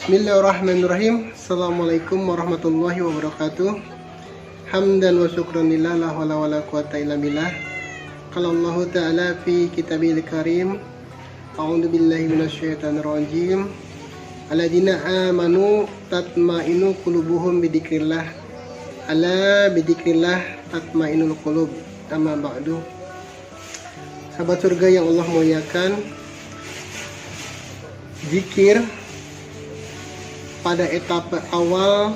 Bismillahirrahmanirrahim. Assalamualaikum warahmatullahi wabarakatuh. Hamdan wa syukran lillah, la hawla wala quwata illa billah. Qala Allah Ta'ala fi kitabil karim. A'udzu billahi minasyaitonir rajim. Alladzina amanu tatma'innu qulubuhum bidzikrillah. Ala bidzikrillah tatma'innul qulub. Amma ba'du. Sahabat surga yang Allah muliakan, zikir pada etape awal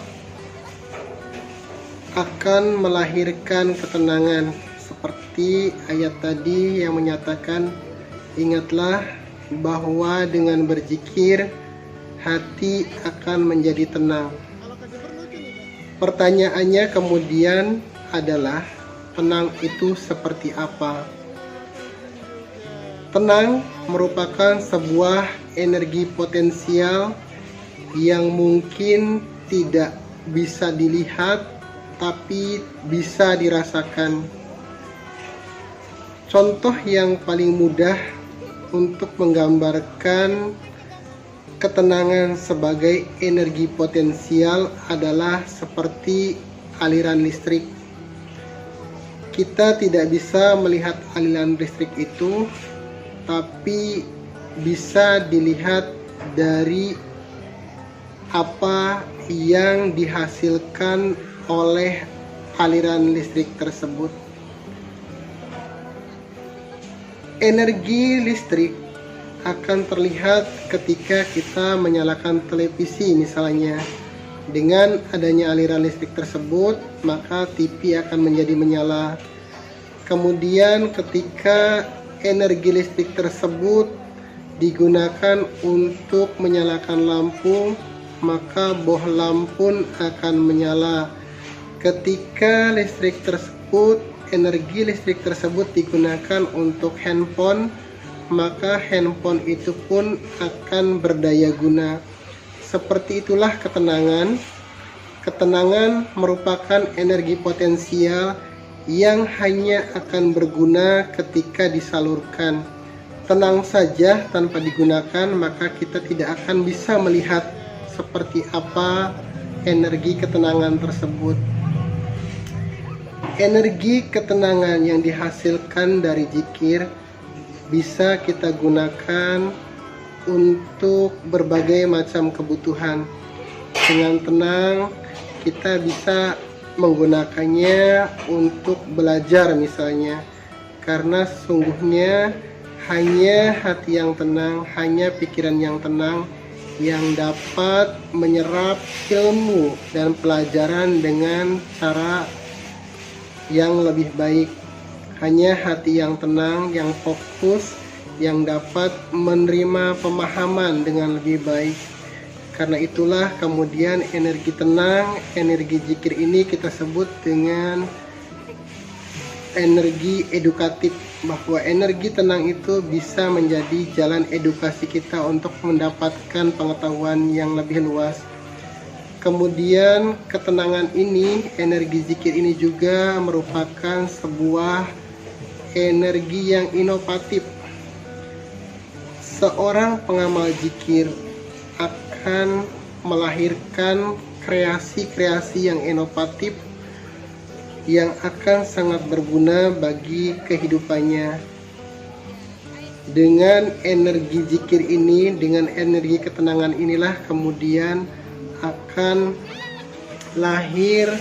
akan melahirkan ketenangan, seperti ayat tadi yang menyatakan, ingatlah bahwa dengan berzikir hati akan menjadi tenang. Pertanyaannya kemudian adalah, tenang itu seperti apa? Tenang merupakan sebuah energi potensial yang mungkin tidak bisa dilihat tapi bisa dirasakan. Contoh yang paling mudah untuk menggambarkan ketenangan sebagai energi potensial adalah seperti aliran listrik. Kita tidak bisa melihat aliran listrik itu, tapi bisa dilihat dari apa yang dihasilkan oleh aliran listrik tersebut. Energi listrik akan terlihat ketika kita menyalakan televisi misalnya. Dengan adanya aliran listrik tersebut, maka TV akan menjadi menyala. Kemudian ketika energi listrik tersebut digunakan untuk menyalakan lampu, maka boh lampu akan menyala. Ketika energi listrik tersebut digunakan untuk handphone, maka handphone itu pun akan berdaya guna. Seperti itulah ketenangan. Ketenangan merupakan energi potensial yang hanya akan berguna ketika disalurkan. Tenang saja tanpa digunakan, maka kita tidak akan bisa melihat seperti apa energi ketenangan tersebut. Energi ketenangan yang dihasilkan dari zikir bisa kita gunakan untuk berbagai macam kebutuhan. Dengan tenang kita bisa menggunakannya untuk belajar misalnya, karena sesungguhnya hanya hati yang tenang, hanya pikiran yang tenang yang dapat menyerap ilmu dan pelajaran dengan cara yang lebih baik. Hanya hati yang tenang, yang fokus, yang dapat menerima pemahaman dengan lebih baik. Karena itulah kemudian energi tenang, energi zikir ini kita sebut dengan energi edukatif, bahwa energi tenang itu bisa menjadi jalan edukasi kita untuk mendapatkan pengetahuan yang lebih luas. Kemudian ketenangan ini, energi zikir ini juga merupakan sebuah energi yang inovatif. Seorang pengamal zikir akan melahirkan kreasi-kreasi yang inovatif yang akan sangat berguna bagi kehidupannya. Dengan energi zikir ini, dengan energi ketenangan inilah kemudian akan lahir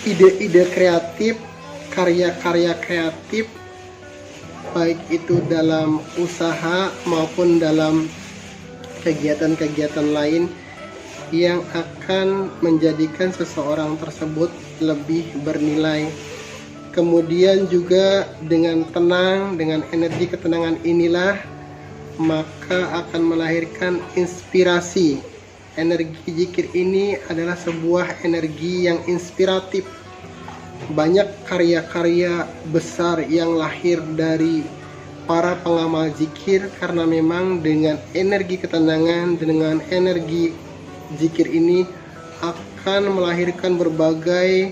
ide-ide kreatif, karya-karya kreatif, baik itu dalam usaha maupun dalam kegiatan-kegiatan lain yang akan menjadikan seseorang tersebut lebih bernilai. Kemudian juga dengan tenang, dengan energi ketenangan inilah maka akan melahirkan inspirasi. Energi zikir ini adalah sebuah energi yang inspiratif. Banyak karya-karya besar yang lahir dari para pengamal zikir karena memang dengan energi ketenangan, dengan energi zikir ini akan melahirkan berbagai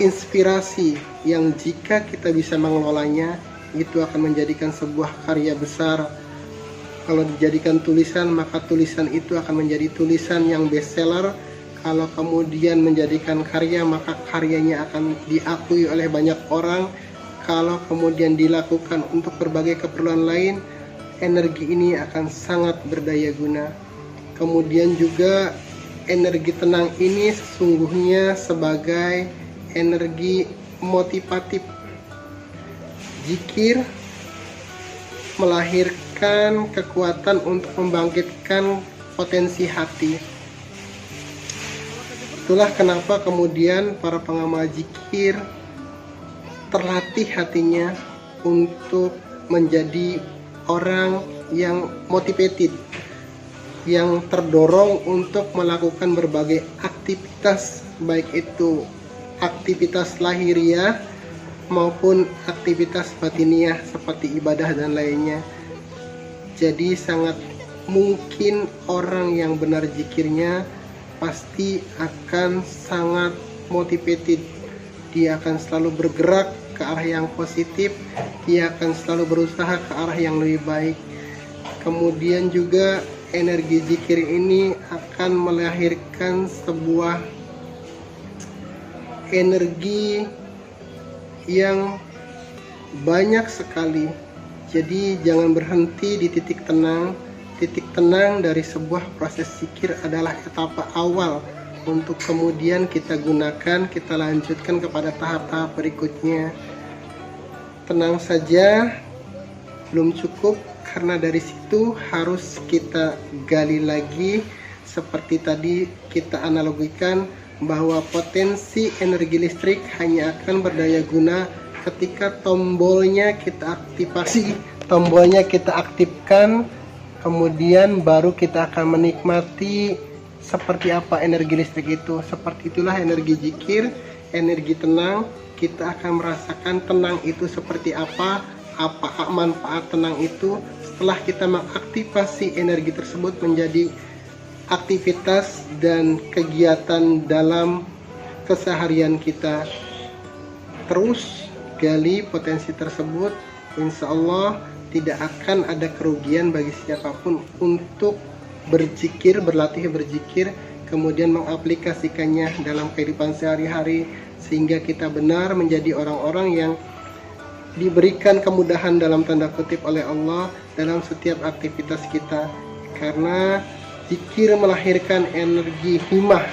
inspirasi yang jika kita bisa mengelolanya, itu akan menjadikan sebuah karya besar Kalau dijadikan tulisan, maka tulisan itu akan menjadi tulisan yang bestseller. Kalau kemudian menjadikan karya, maka karyanya akan diakui oleh banyak orang. Kalau kemudian dilakukan untuk berbagai keperluan lain, energi ini akan sangat berdaya guna. Kemudian juga energi tenang ini sesungguhnya sebagai energi motivatif. Zikir melahirkan kekuatan untuk membangkitkan potensi hati. Itulah kenapa kemudian para pengamal zikir terlatih hatinya untuk menjadi orang yang motivated, yang terdorong untuk melakukan berbagai aktivitas, baik itu aktivitas lahiriah maupun aktivitas batiniah seperti ibadah dan lainnya. Jadi sangat mungkin orang yang benar zikirnya pasti akan sangat motivated. Dia akan selalu bergerak ke arah yang positif, dia akan selalu berusaha ke arah yang lebih baik. Kemudian juga energi zikir ini akan melahirkan sebuah energi yang banyak sekali. Jadi jangan berhenti di titik tenang. Titik tenang dari sebuah proses zikir adalah etapa awal untuk kemudian kita gunakan, kita lanjutkan kepada tahap-tahap berikutnya. Tenang saja belum cukup, karena dari situ harus kita gali lagi. Seperti tadi kita analogikan bahwa potensi energi listrik hanya akan berdaya guna ketika tombolnya kita aktifkan, kemudian baru kita akan menikmati seperti apa energi listrik itu. Seperti itulah energi zikir, energi tenang. Kita akan merasakan tenang itu seperti apa manfaat tenang itu setelah kita mengaktifasi energi tersebut menjadi aktivitas dan kegiatan dalam keseharian kita. Terus gali potensi tersebut, insya Allah tidak akan ada kerugian bagi siapapun untuk berzikir, berlatih berzikir, kemudian mengaplikasikannya dalam kehidupan sehari-hari, sehingga kita benar menjadi orang-orang yang diberikan kemudahan dalam tanda kutip oleh Allah dalam setiap aktivitas kita. Karena zikir melahirkan energi himmah,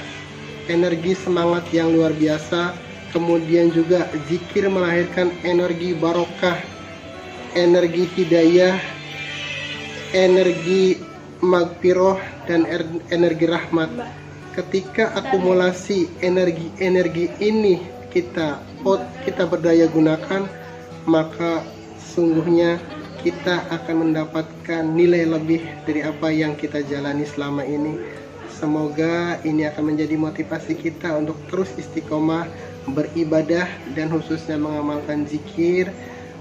energi semangat yang luar biasa. Kemudian juga zikir melahirkan energi barokah, energi hidayah, energi magfirah, dan energi rahmat. Ketika akumulasi energi ini kita berdaya gunakan, maka sungguhnya kita akan mendapatkan nilai lebih dari apa yang kita jalani selama ini. Semoga ini akan menjadi motivasi kita untuk terus istiqomah beribadah dan khususnya mengamalkan zikir,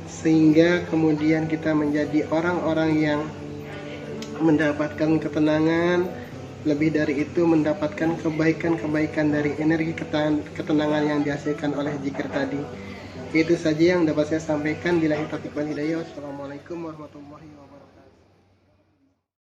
sehingga kemudian kita menjadi orang-orang yang mendapatkan ketenangan, lebih dari itu mendapatkan kebaikan-kebaikan dari energi ketenangan yang dihasilkan oleh zikir tadi. Itu saja yang dapat saya sampaikan. Billahi taufiq wal hidayah. Wassalamualaikum warahmatullahi wabarakatuh.